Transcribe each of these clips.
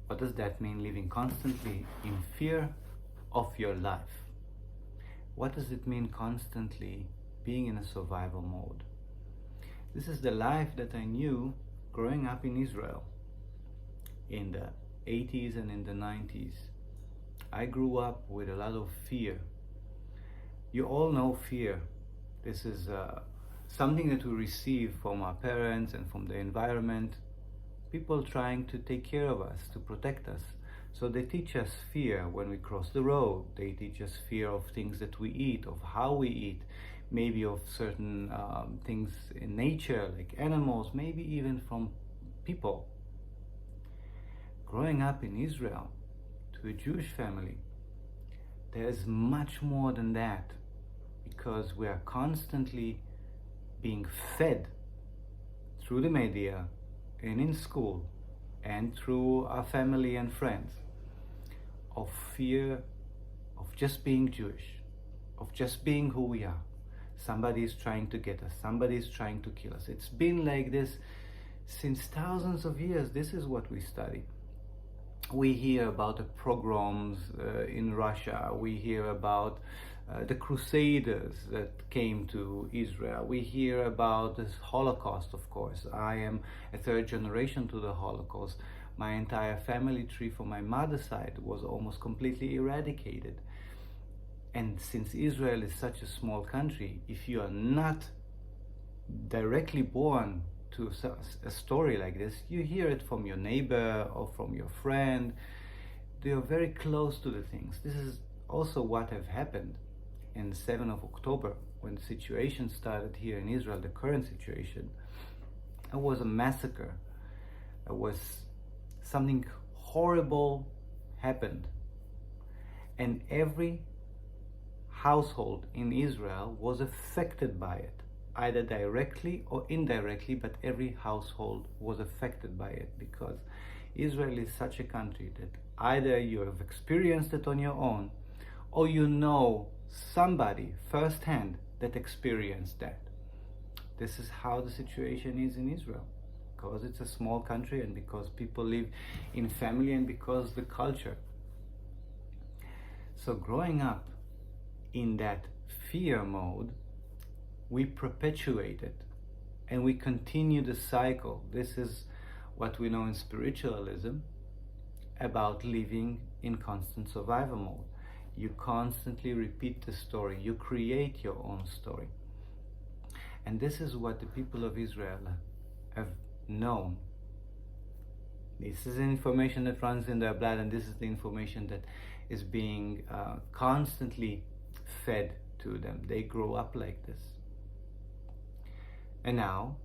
What does that mean, living constantly in fear of your life? What does it mean constantly being in a survival mode? This is the life that I knew growing up in Israel in the 80s and in the 90s. I grew up with a lot of fear. You all know fear. This is something that we receive from our parents and from the environment. People trying to take care of us, to protect us. So they teach us fear when we cross the road. They teach us fear of things that we eat, of how we eat, maybe of certain things in nature, like animals, maybe even from people. Growing up in Israel, to a Jewish family, there's much more than that, because we are constantly being fed through the media and in school and through our family and friends of fear of just being Jewish, of just being who we are. Somebody is trying to get us, somebody is trying to kill us. It's been like this since thousands of years. This is what we study. We hear about the pogroms in Russia. We hear about the Crusaders that came to Israel. We hear about the Holocaust, of course. I am a third generation to the Holocaust. My entire family tree from my mother's side was almost completely eradicated. And since Israel is such a small country, if you are not directly born to a story like this, you hear it from your neighbor or from your friend. They are very close to the things. This is also what have happened in the 7th of October, when the situation started here in Israel, the current situation. It was a massacre. It was something horrible happened. And every household in Israel was affected by it, either directly or indirectly, but every household was affected by it, because Israel is such a country that either you have experienced it on your own, or you know somebody firsthand that experienced that. This is how the situation is in Israel, because it's a small country and because people live in family and because the culture. So growing up in that fear mode, we perpetuate it and we continue the cycle. This is what we know in spiritualism about living in constant survival mode. You constantly repeat the story, you create your own story. And this is what the people of Israel have known. This is information that runs in their blood, and this is the information that is being constantly fed to them. They grow up like this. And now,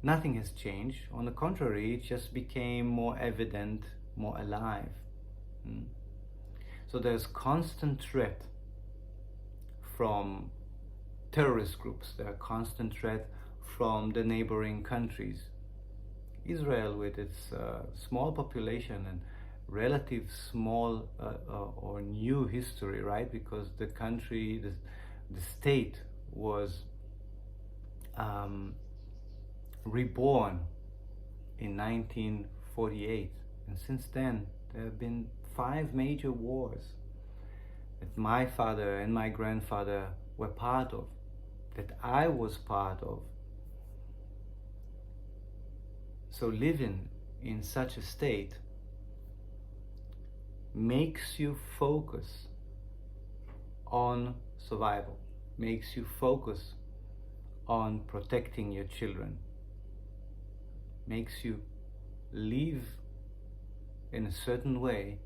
nothing has changed. On the contrary, it just became more evident, more alive. So there's constant threat from terrorist groups. There are constant threat from the neighboring countries. Israel, with its small population and relative small or new history, right? Because the country, the state was reborn in 1948, and since then there have been 5 major wars that my father and my grandfather were part of, that I was part of. So living in such a state makes you focus on survival, makes you focus on protecting your children, makes you live in a certain way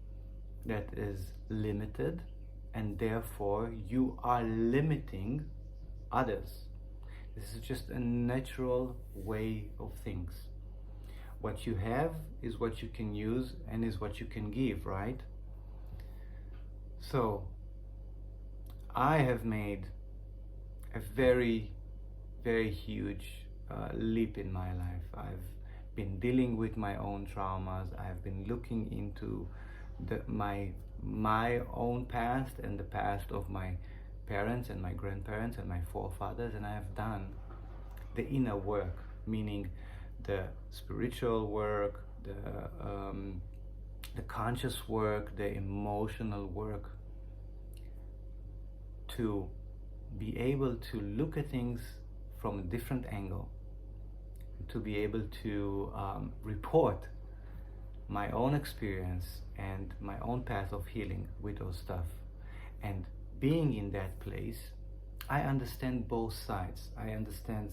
that is limited, and therefore you are limiting others. This is just a natural way of things. What you have is what you can use and is what you can give, right? So I have made a very, very huge leap in my life. I've been dealing with my own traumas. I've been looking into my own past and the past of my parents and my grandparents and my forefathers, and I have done the inner work, meaning the spiritual work, the the conscious work, the emotional work, to be able to look at things from a different angle, to be able to report my own experience and my own path of healing with those stuff. And being in that place, I understand both sides. I understand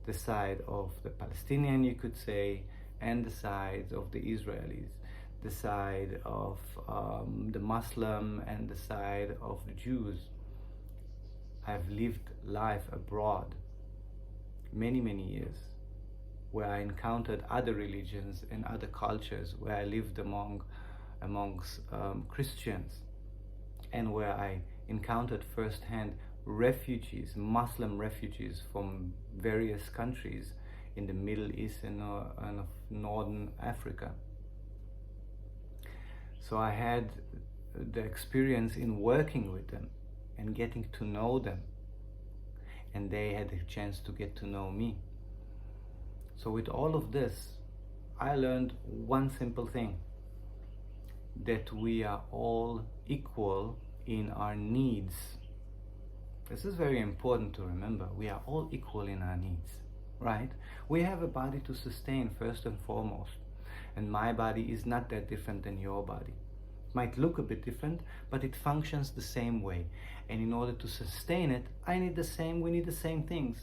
the side of the Palestinian, you could say, and the side of the Israelis, the side of the Muslim and the side of the Jews. I've lived life abroad many, many years, where I encountered other religions and other cultures, where I lived amongst Christians, and where I encountered firsthand refugees, Muslim refugees from various countries in the Middle East and of Northern Africa. So I had the experience in working with them and getting to know them, and they had a chance to get to know me. So with all of this, I learned one simple thing, that we are all equal in our needs. This is very important to remember. We are all equal in our needs, right? We have a body to sustain first and foremost, and my body is not that different than your body. It might look a bit different, but it functions the same way. And in order to sustain it, we need the same things.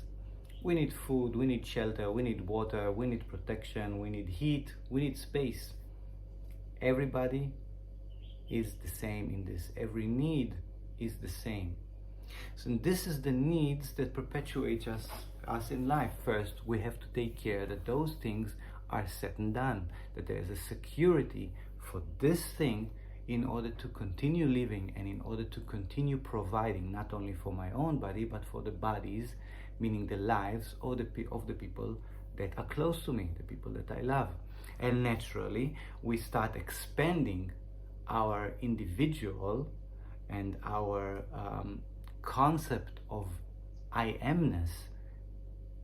We need food, we need shelter, we need water, we need protection, we need heat, we need space. Everybody is the same in this. Every need is the same. So this is the needs that perpetuate us in life. First, we have to take care that those things are set and done, that there is a security for this thing in order to continue living and in order to continue providing, not only for my own body, but for the bodies, meaning the lives of the people that are close to me, the people that I love. And naturally, we start expanding our individual and our concept of I amness,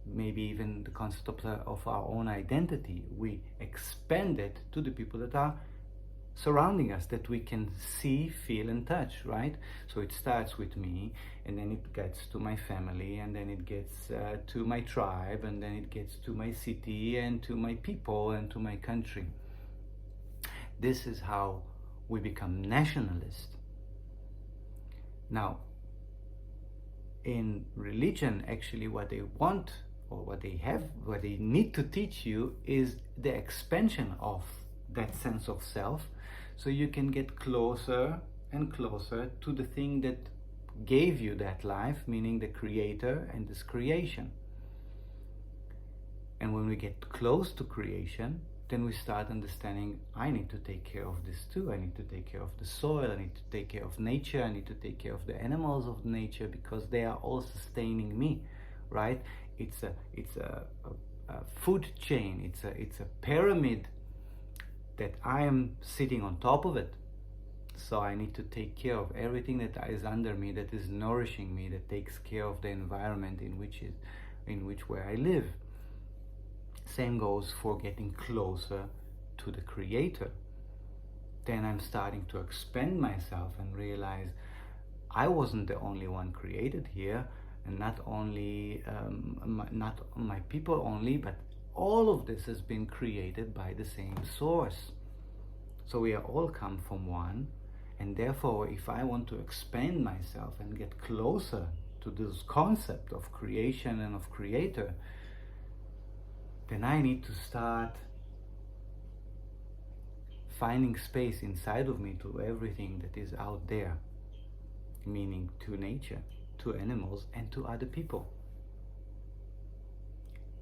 maybe even the concept of our own identity. We expand it to the people that are surrounding us, that we can see, feel, and touch, right? So it starts with me, and then it gets to my family, and then it gets to my tribe, and then it gets to my city, and to my people, and to my country. This is how we become nationalist. Now, in religion, actually what they want, or what they need to teach you is the expansion of that sense of self, so you can get closer and closer to the thing that gave you that life, meaning the creator and this creation. And when we get close to creation, then we start understanding, I need to take care of this too. I need to take care of the soil, I need to take care of nature, I need to take care of the animals of nature, because they are all sustaining me, right? It's a food chain, it's a pyramid that I am sitting on top of it. So I need to take care of everything that is under me, that is nourishing me, that takes care of the environment in which where I live. Same goes for getting closer to the creator. Then I'm starting to expand myself and realize I wasn't the only one created here, and not only not my people only, but all of this has been created by the same source. So we are all come from one, and therefore if I want to expand myself and get closer to this concept of creation and of creator, then I need to start finding space inside of me to everything that is out there, meaning to nature, to animals, and to other people.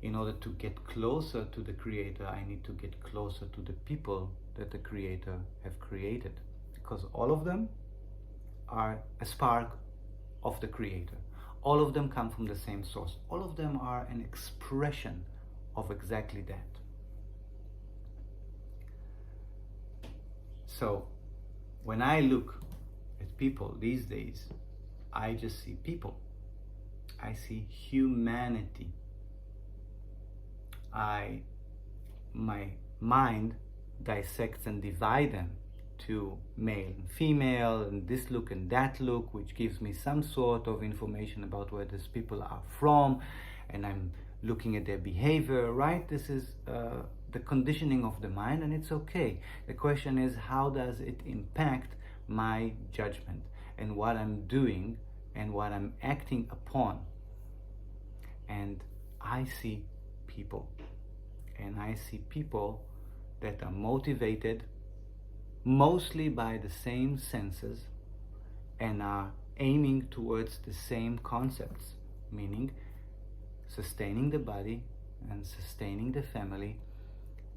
In order to get closer to the creator, I need to get closer to the people that the creator have created, because all of them are a spark of the creator. All of them come from the same source. All of them are an expression of exactly that. So when I look at people these days, I just see people. I see humanity. My mind dissects and divide them to male and female, and this look and that look, which gives me some sort of information about where these people are from, and I'm looking at their behavior, right? This is the conditioning of the mind, and it's okay. The question is, how does it impact my judgment and what I'm doing and what I'm acting upon? And I see people, and I see people that are motivated mostly by the same senses and are aiming towards the same concepts, meaning sustaining the body and sustaining the family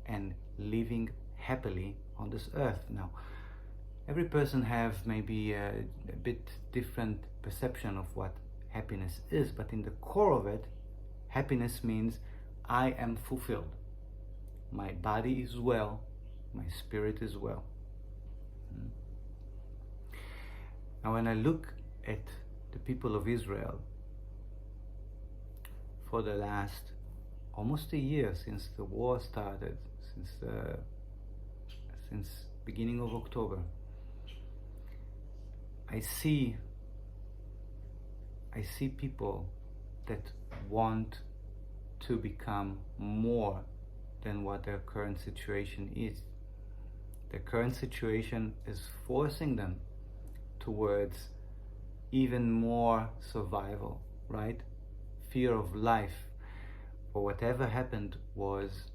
and living happily on this earth. Now, every person have maybe a bit different perception of what happiness is, but in the core of it, happiness means I am fulfilled. My body is well, my spirit is well. Now, when I look at the people of Israel for the last almost a year since the war started, since beginning of October, I see people that want to become more than what their current situation is. Their current situation is forcing them towards even more survival, right? Fear of life, or whatever happened, was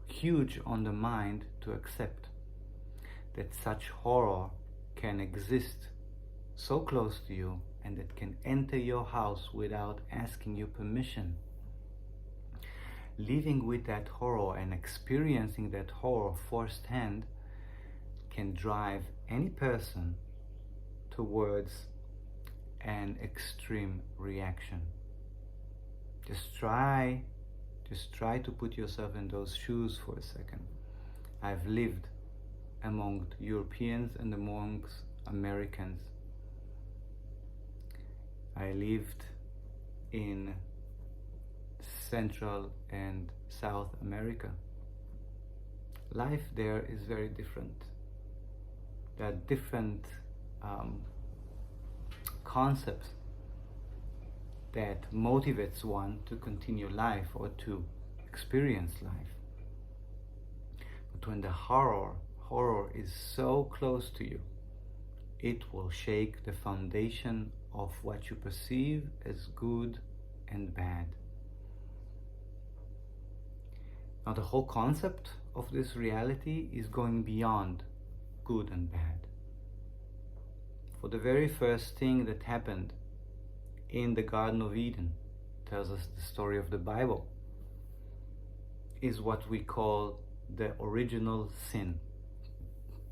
huge on the mind to accept that such horror can exist so close to you and that can enter your house without asking you permission. Living with that horror and experiencing that horror firsthand can drive any person towards an extreme reaction. Just try to put yourself in those shoes for a second. I've lived among Europeans and amongst Americans. I lived in Central and South America. Life there is very different. There are different concepts that motivates one to continue life or to experience life. But when the horror is so close to you, it will shake the foundation of what you perceive as good and bad. Now, the whole concept of this reality is going beyond good and bad. For the very first thing that happened in the Garden of Eden, tells us the story of the Bible, is what we call the original sin.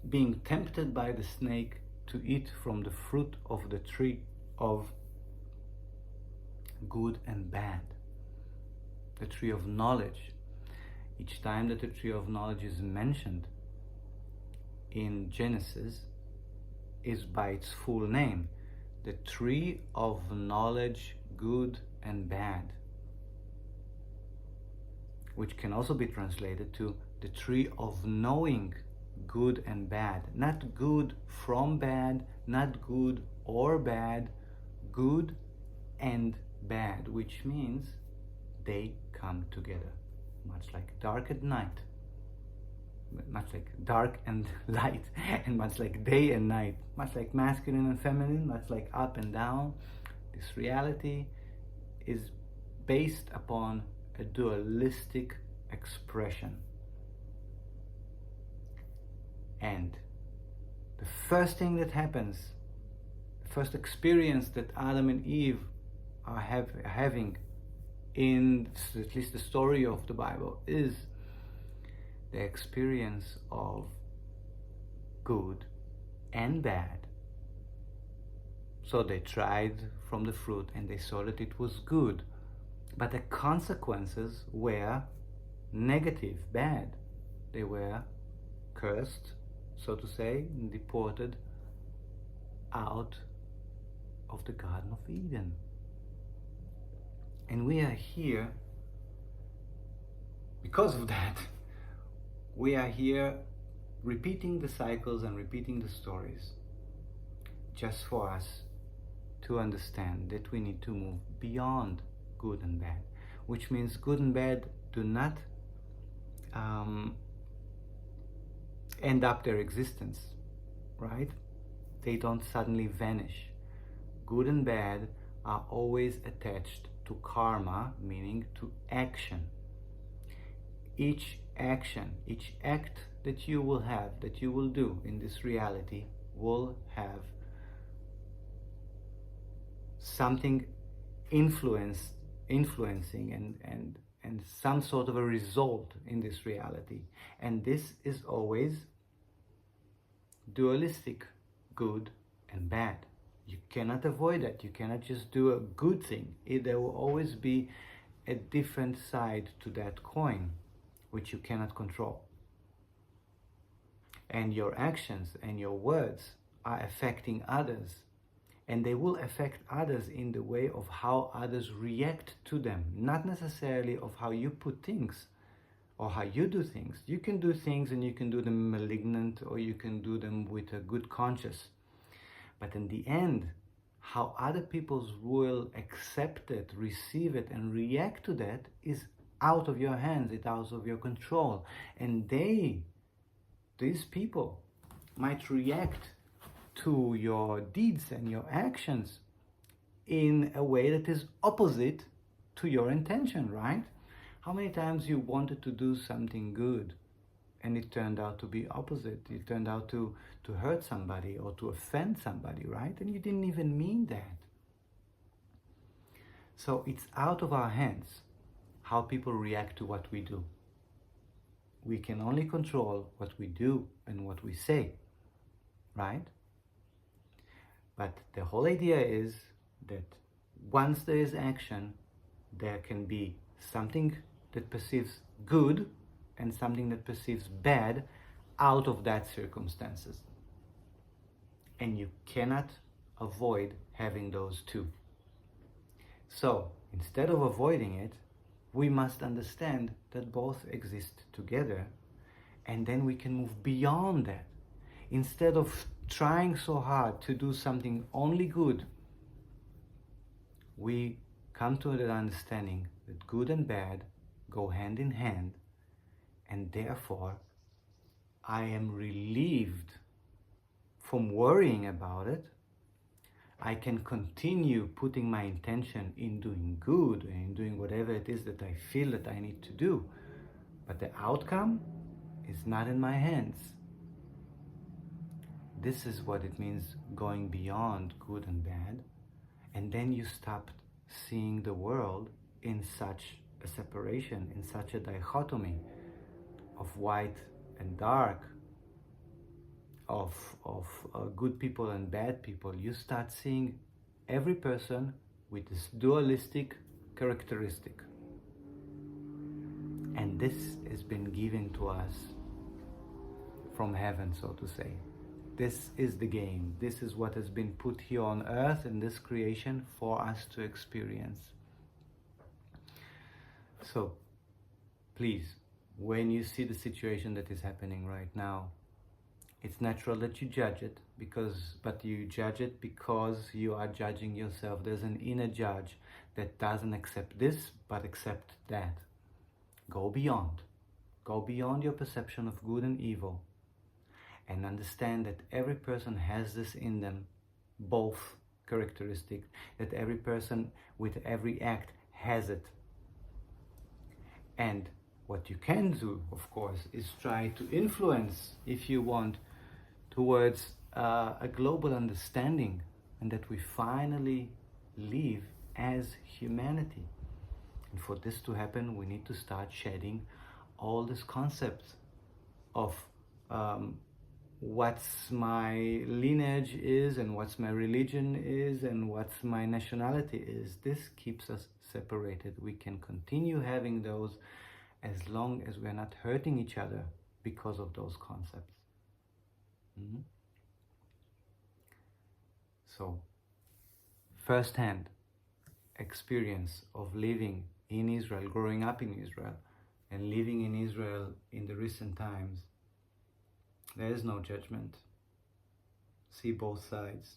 Being tempted by the snake to eat from the fruit of the tree of good and bad, the tree of knowledge. Each time that the tree of knowledge is mentioned in Genesis is by its full name, the tree of knowledge, good and bad, which can also be translated to the tree of knowing good and bad. Not good from bad, not good or bad, good and bad, which means they come together. Much like dark at night, much like dark and light, and much like day and night, much like masculine and feminine, much like up and down. This reality is based upon a dualistic expression. And the first thing that happens, the first experience that Adam and Eve are having in at least the story of the Bible, is the experience of good and bad. So they tried from the fruit and they saw that it was good, but the consequences were negative, bad. They were cursed, so to say, and deported out of the Garden of Eden. And we are here because of that. We are here repeating the cycles and repeating the stories just for us to understand that we need to move beyond good and bad, which means good and bad do not end up their existence, right? They don't suddenly vanish. Good and bad are always attached to karma, meaning to action. Each action, each act that you will have, that you will do in this reality, will have something influencing and some sort of a result in this reality. And this is always dualistic, good and bad. You cannot avoid that. You cannot just do a good thing. There will always be a different side to that coin, which you cannot control. And your actions and your words are affecting others. And they will affect others in the way of how others react to them, not necessarily of how you put things or how you do things. You can do things and you can do them malignant, or you can do them with a good conscience. But in the end, how other people will accept it, receive it, and react to that is out of your hands, it's out of your control. And these people might react to your deeds and your actions in a way that is opposite to your intention, right? How many times you wanted to do something good and it turned out to be opposite? It turned out to hurt somebody or to offend somebody, right? And you didn't even mean that. So it's out of our hands how people react to what we do. We can only control what we do and what we say, right? But the whole idea is that once there is action, there can be something that perceives good and something that perceives bad out of that circumstances. And you cannot avoid having those two. So instead of avoiding it, we must understand that both exist together, and then we can move beyond that. Instead of trying so hard to do something only good, we come to the understanding that good and bad go hand in hand, and therefore I am relieved from worrying about it. I can continue putting my intention in doing good and in doing whatever it is that I feel that I need to do, but the outcome is not in my hands. This is what it means going beyond good and bad, and then you stop seeing the world in such a separation, in such a dichotomy of white and dark, of good people and bad people. You start seeing every person with this dualistic characteristic. And this has been given to us from heaven, so to say. This is the game. This is what has been put here on earth in this creation for us to experience. So, please, when you see the situation that is happening right now, it's natural that you judge it, but you judge it because you are judging yourself. There's an inner judge that doesn't accept this, but accept that. Go beyond. Go beyond your perception of good and evil, and understand that every person has this in them, both characteristics, that every person with every act has it. And what you can do, of course, is try to influence, if you want, towards a global understanding, and that we finally live as humanity. And for this to happen, we need to start shedding all these concepts of what's my lineage is, and what's my religion is, and what's my nationality is. This keeps us separated. We can continue having those as long as we're not hurting each other because of those concepts. So, first-hand experience of living in Israel, growing up in Israel, and living in Israel in the recent times, there is no judgment. See both sides.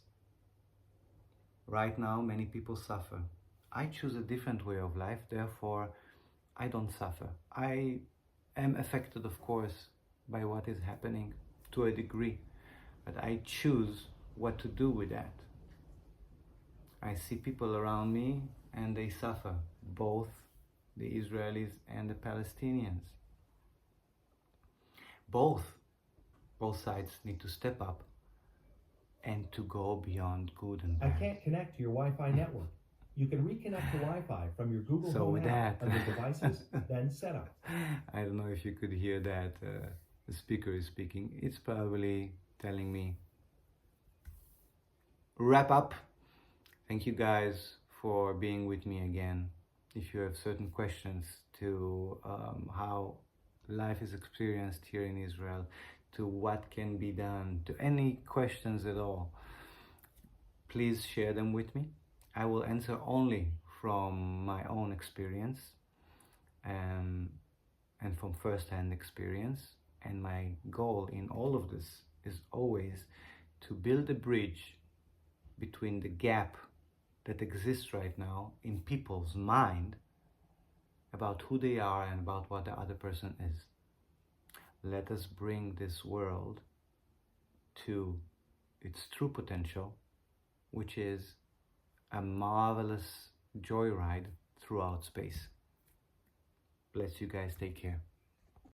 Right now, many people suffer. I choose a different way of life, therefore, I don't suffer. I am affected, of course, by what is happening to a degree, but I choose what to do with that. I see people around me and they suffer, both the Israelis and the Palestinians. Both sides need to step up and to go beyond good and bad. I can't connect to your Wi-Fi network. You can reconnect to Wi-Fi from your Google So Home with app that, under Devices, then Setup. I don't know if you could hear that. The speaker is speaking. It's probably telling me, wrap up. Thank you guys for being with me again. If you have certain questions to how life is experienced here in Israel, to what can be done, to any questions at all, please share them with me. I will answer only from my own experience and from first-hand experience. And my goal in all of this is always to build a bridge between the gap that exists right now in people's mind about who they are and about what the other person is. Let us bring this world to its true potential, which is a marvelous joyride throughout space. Bless you guys. Take care.